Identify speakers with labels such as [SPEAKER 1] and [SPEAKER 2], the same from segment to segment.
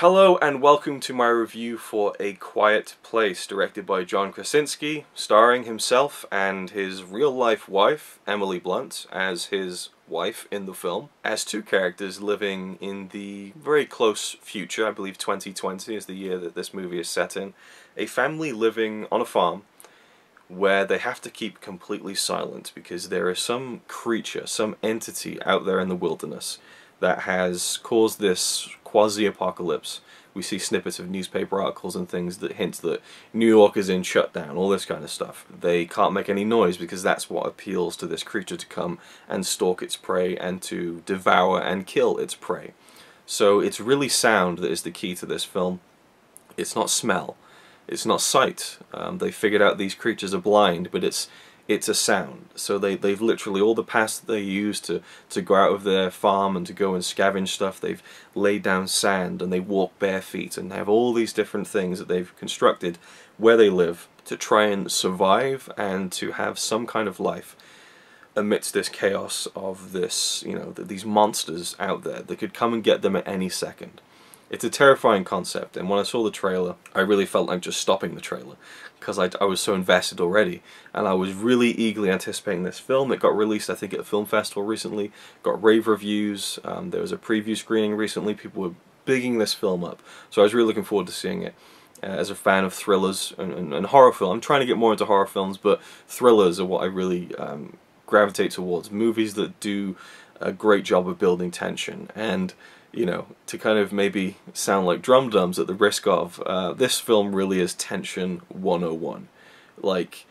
[SPEAKER 1] Hello and welcome to my review for A Quiet Place, directed by John Krasinski, starring himself and his real-life wife, Emily Blunt, as his wife in the film, as two characters living in the very close future. I believe 2020 is the year that this movie is set in. A family living on a farm where they have to keep completely silent because there is some creature, some entity out there in the wilderness that has caused this quasi-apocalypse. We see snippets of newspaper articles and things that hint that New York is in shutdown, all this kind of stuff. They can't make any noise because that's what appeals to this creature to come and stalk its prey and to devour and kill its prey. So it's really sound that is the key to this film. It's not smell. It's not sight. They figured out these creatures are blind, but it's a sound. So they've literally, all the paths that they use to go out of their farm and to go and scavenge stuff, they've laid down sand and they walk bare feet and have all these different things that they've constructed where they live to try and survive and to have some kind of life amidst this chaos of this, these monsters out there that could come and get them at any second. It's a terrifying concept, and when I saw the trailer, I really felt like just stopping the trailer, because I was so invested already, and I was really eagerly anticipating this film. It got released, I think, at a film festival recently, got rave reviews, there was a preview screening recently, people were bigging this film up, so I was really looking forward to seeing it. As a fan of thrillers and horror film, I'm trying to get more into horror films, but thrillers are what I really gravitate towards, movies that do a great job of building tension, and to kind of maybe sound like dum-dums at the risk of, this film really is tension 101. Like,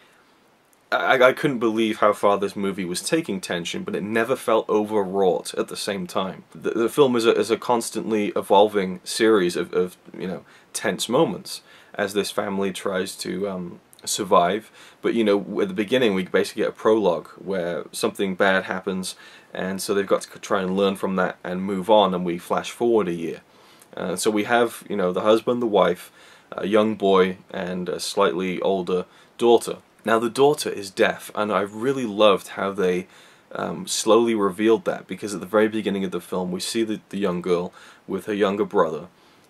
[SPEAKER 1] I couldn't believe how far this movie was taking tension, but it never felt overwrought at the same time. The film is a constantly evolving series of tense moments as this family tries to survive. But at the beginning we basically get a prologue where something bad happens, and so they've got to try and learn from that and move on, and we flash forward a year. So we have the husband, the wife, a young boy, and a slightly older daughter. Now the daughter is deaf, and I really loved how they slowly revealed that, because at the very beginning of the film we see the young girl with her younger brother,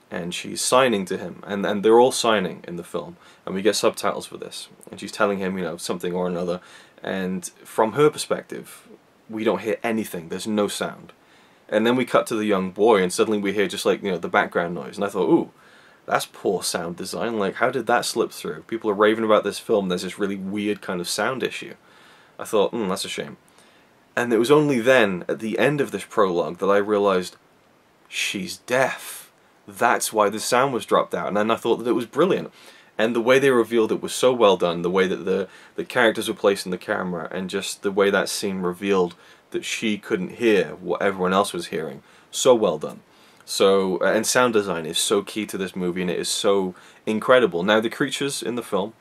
[SPEAKER 1] and she's signing to him, and they're all signing in the film, and we get subtitles for this, and she's telling him something or another, and from her perspective we don't hear anything, there's no sound. And then we cut to the young boy, and suddenly we hear just like the background noise, and I thought, ooh, that's poor sound design, like how did that slip through? People are raving about this film, there's this really weird kind of sound issue. I thought, that's a shame. And it was only then, at the end of this prologue, that I realized she's deaf. That's why the sound was dropped out, and then I thought that it was brilliant. And the way they revealed it was so well done, the way that the characters were placed in the camera, and just the way that scene revealed that she couldn't hear what everyone else was hearing. So well done. So, and sound design is so key to this movie, and it is so incredible. Now the creatures in the film,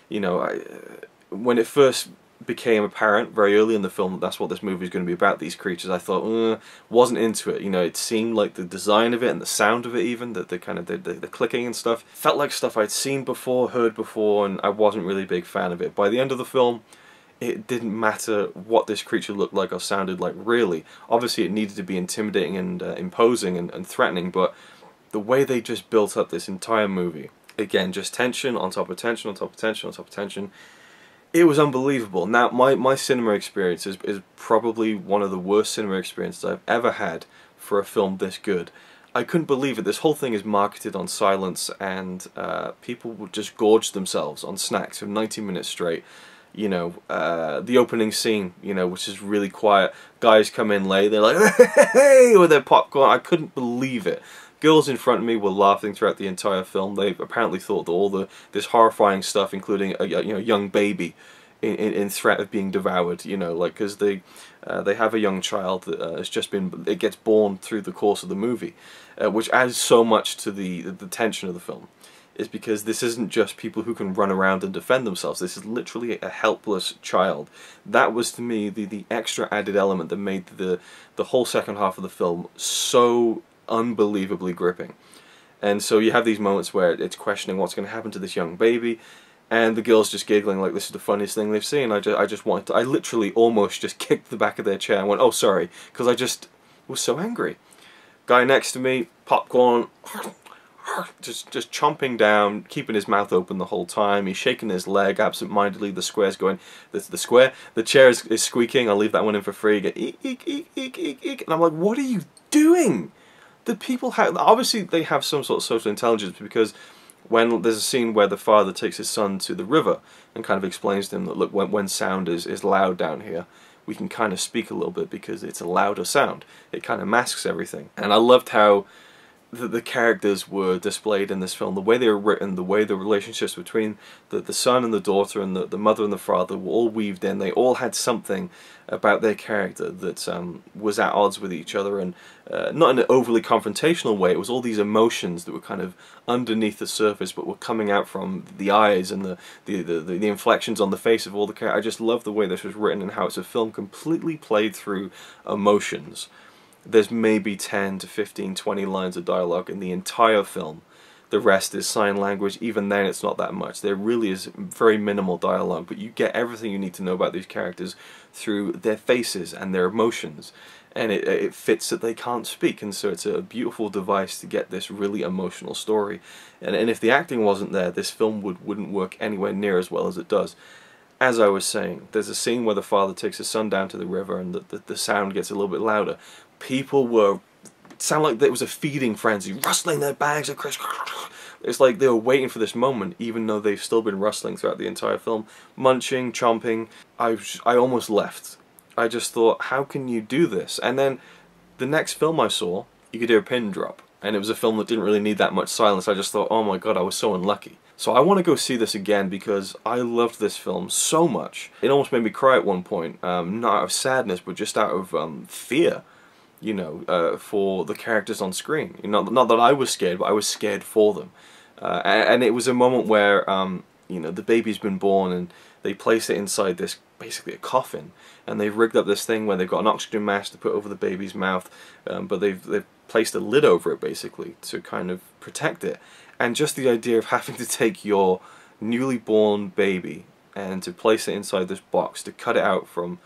[SPEAKER 1] when it first became apparent very early in the film that that's what this movie is going to be about, these creatures, I thought, wasn't into it. It seemed like the design of it and the sound of it, even the kind of the clicking and stuff, felt like stuff I'd seen before, heard before, and I wasn't really a big fan of it. By the end of the film, it didn't matter what this creature looked like or sounded like, really. Obviously it needed to be intimidating and imposing and threatening, but the way they just built up this entire movie, again, just tension on top of tension on top of tension on top of tension, it was unbelievable. Now, my cinema experience is probably one of the worst cinema experiences I've ever had for a film this good. I couldn't believe it. This whole thing is marketed on silence, and people would just gorge themselves on snacks for 90 minutes straight. The opening scene, which is really quiet. Guys come in late, they're like, hey, with their popcorn. I couldn't believe it. Girls in front of me were laughing throughout the entire film. They apparently thought that all this horrifying stuff, including a young baby in threat of being devoured, because they have a young child that has just been, it gets born through the course of the movie, which adds so much to the tension of the film. Is because this isn't just people who can run around and defend themselves. This is literally a helpless child. That was, to me, the extra added element that made the whole second half of the film so unbelievably gripping. And so you have these moments where it's questioning what's going to happen to this young baby, and the girl's just giggling like this is the funniest thing they've seen. I literally almost just kicked the back of their chair and went, oh sorry, because I just was so angry. Guy next to me, popcorn, just chomping down, keeping his mouth open the whole time. He's shaking his leg absent-mindedly. The square's going, the chair is squeaking. I'll leave that one in for free. Get eek, eek, eek, eek, eek, eek. And I'm like, what are you doing? The people have, obviously they have some sort of social intelligence, because when there's a scene where the father takes his son to the river and kind of explains to him that, look, when sound is loud down here, we can kind of speak a little bit because it's a louder sound. It kind of masks everything. And I loved how the characters were displayed in this film, the way they were written, the way the relationships between the son and the daughter and the mother and the father were all weaved in. They all had something about their character that was at odds with each other, and not in an overly confrontational way. It was all these emotions that were kind of underneath the surface but were coming out from the eyes and the inflections on the face of all the characters. I just love the way this was written and how it's a film completely played through emotions. There's maybe 10 to 15, 20 lines of dialogue in the entire film. The rest is sign language. Even then, it's not that much. There really is very minimal dialogue, but you get everything you need to know about these characters through their faces and their emotions. And it fits that they can't speak, and so it's a beautiful device to get this really emotional story. And if the acting wasn't there, this film wouldn't work anywhere near as well as it does. As I was saying, there's a scene where the father takes his son down to the river and the sound gets a little bit louder. People were, it sounded like it was a feeding frenzy, rustling their bags across. It's like they were waiting for this moment, even though they've still been rustling throughout the entire film. Munching, chomping. I almost left. I just thought, how can you do this? And then the next film I saw, you could hear a pin drop. And it was a film that didn't really need that much silence. I just thought, oh my god, I was so unlucky. So I want to go see this again because I loved this film so much. It almost made me cry at one point, not out of sadness, but just out of fear, you know, for the characters on screen. Not that I was scared, but I was scared for them. And it was a moment where, you know, the baby's been born and they place it inside this, basically a coffin, and they've rigged up this thing where they've got an oxygen mask to put over the baby's mouth, but they've placed a lid over it basically to kind of protect it. And just the idea of having to take your newly born baby and to place it inside this box, to cut it out from,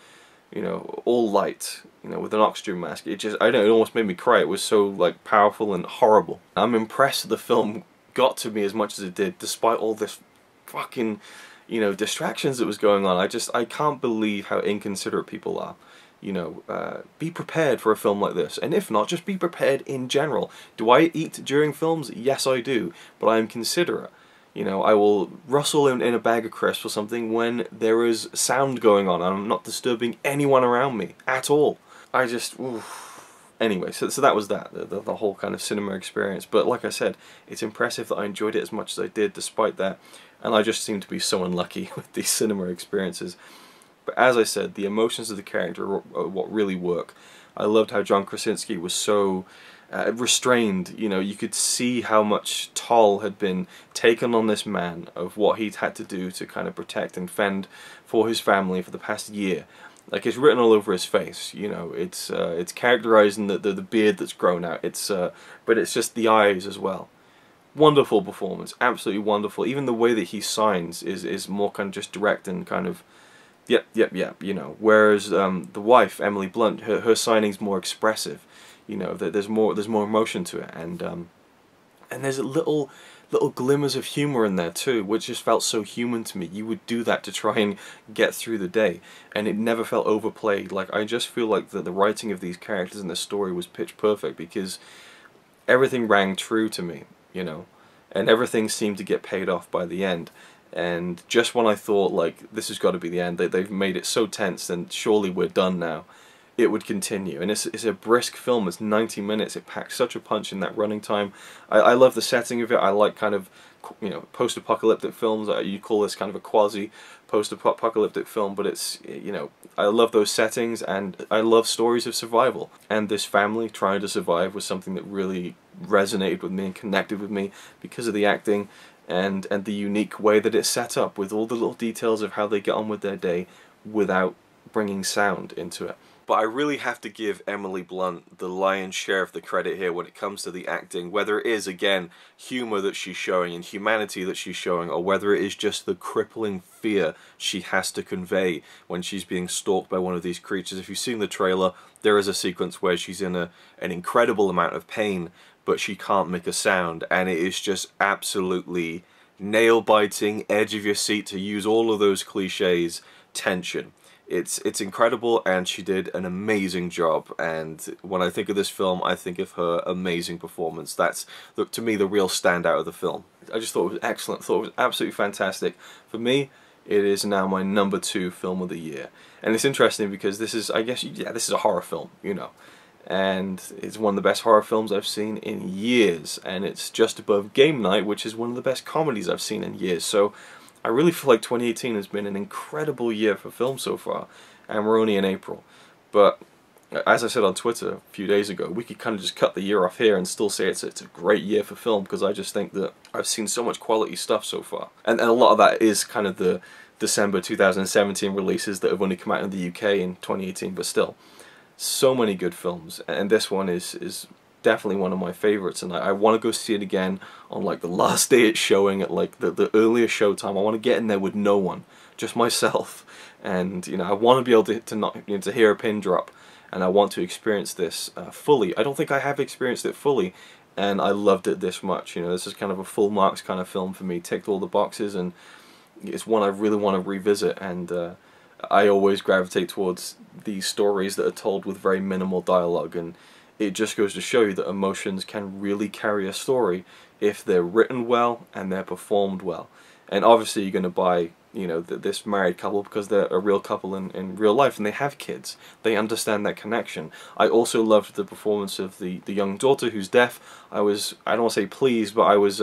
[SPEAKER 1] you know, all light, you know, with an oxygen mask, it just, I don't know, it almost made me cry. It was so, like, powerful and horrible. I'm impressed that the film got to me as much as it did, despite all this fucking, you know, distractions that was going on. I can't believe how inconsiderate people are. You know, be prepared for a film like this, and if not, just be prepared in general. Do I eat during films? Yes, I do, but I am considerate. You know, I will rustle in a bag of crisps or something when there is sound going on, and I'm not disturbing anyone around me at all. I just, oof. Anyway, so that was that, the whole kind of cinema experience. But like I said, it's impressive that I enjoyed it as much as I did despite that, and I just seem to be so unlucky with these cinema experiences. But as I said, the emotions of the character are what really work. I loved how John Krasinski was so restrained. You know, you could see how much toll had been taken on this man of what he'd had to do to kind of protect and fend for his family for the past year. Like, it's written all over his face. You know, it's characterizing the beard that's grown out. But it's just the eyes as well. Wonderful performance, absolutely wonderful. Even the way that he signs is more kind of just direct and kind of, yep, you know. Whereas the wife, Emily Blunt, her signing's more expressive. You know, there's more emotion to it, and there's little glimmers of humor in there too, which just felt so human to me. You would do that to try and get through the day, and it never felt overplayed. Like, I just feel like the writing of these characters and the story was pitch perfect, because everything rang true to me, you know, and everything seemed to get paid off by the end. And just when I thought, like, this has got to be the end, they've made it so tense and surely we're done now, it would continue. And it's a brisk film. It's 90 minutes. It packs such a punch in that running time. I love the setting of it. I like kind of, you know, post-apocalyptic films. You call this kind of a quasi-post-apocalyptic film, but it's, you know, I love those settings, and I love stories of survival. And this family trying to survive was something that really resonated with me and connected with me because of the acting and the unique way that it's set up, with all the little details of how they get on with their day without bringing sound into it. But I really have to give Emily Blunt the lion's share of the credit here when it comes to the acting, whether it is, again, humour that she's showing and humanity that she's showing, or whether it is just the crippling fear she has to convey when she's being stalked by one of these creatures. If you've seen the trailer, there is a sequence where she's in an incredible amount of pain, but she can't make a sound, and it is just absolutely nail-biting, edge of your seat, to use all of those cliches, tension. It's incredible, and she did an amazing job. And when I think of this film, I think of her amazing performance. That's, to me, the real standout of the film. I just thought it was excellent. Thought it was absolutely fantastic. For me, it is now my #2 film of the year. And it's interesting because this is, I guess, yeah, this is a horror film, you know. And it's one of the best horror films I've seen in years. And it's just above Game Night, which is one of the best comedies I've seen in years. So I really feel like 2018 has been an incredible year for film so far, and we're only in April. But as I said on Twitter a few days ago, we could kind of just cut the year off here and still say it's a great year for film, because I just think that I've seen so much quality stuff so far. And a lot of that is kind of the December 2017 releases that have only come out in the UK in 2018, but still, so many good films. And this one is definitely one of my favorites, and I want to go see it again on like the last day it's showing, at like the earliest show time. I want to get in there with no one, just myself, and you know, I want to be able to not, you know, to hear a pin drop, and I want to experience this fully. I don't think I have experienced it fully, and I loved it this much. You know, this is kind of a full marks kind of film for me. Ticked all the boxes, and it's one I really want to revisit. And I always gravitate towards these stories that are told with very minimal dialogue, and it just goes to show you that emotions can really carry a story if they're written well and they're performed well. And obviously you're going to buy, you know, this married couple because they're a real couple in real life, and they have kids. They understand that connection. I also loved the performance of the young daughter who's deaf. I don't want to say pleased, but I was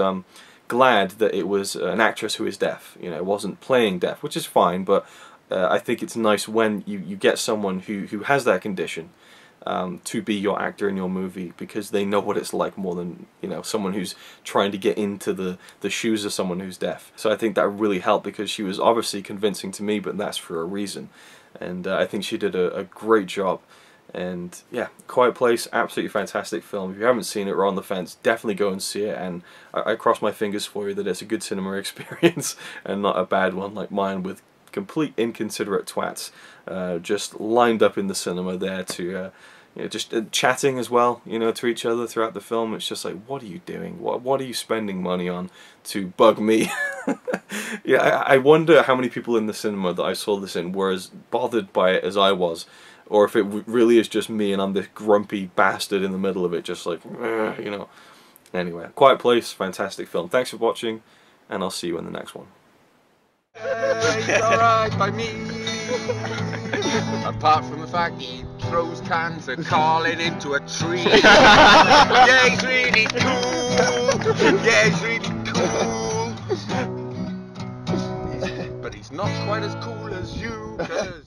[SPEAKER 1] glad that it was an actress who is deaf. You know, it wasn't playing deaf, which is fine, but I think it's nice when you get someone who has that condition to be your actor in your movie, because they know what it's like more than, you know, someone who's trying to get into the shoes of someone who's deaf. So I think that really helped, because she was obviously convincing to me, but that's for a reason. And I think she did a great job. And yeah, Quiet Place, absolutely fantastic film. If you haven't seen it or on the fence, definitely go and see it. And I cross my fingers for you that it's a good cinema experience and not a bad one like mine, with complete inconsiderate twats just lined up in the cinema there to you know, just chatting as well, you know, to each other throughout the film. It's just like, what are you doing? What are you spending money on to bug me? Yeah, I wonder how many people in the cinema that I saw this in were as bothered by it as I was, or if it really is just me and I'm this grumpy bastard in the middle of it, just like, you know. Anyway, Quiet Place, fantastic film. Thanks for watching, and I'll see you in the next one.
[SPEAKER 2] It's alright by me. Apart from the fact he throws cans of Carlin into a tree. Yeah, he's really cool. Yeah, he's really cool. But he's not quite as cool as you, 'cause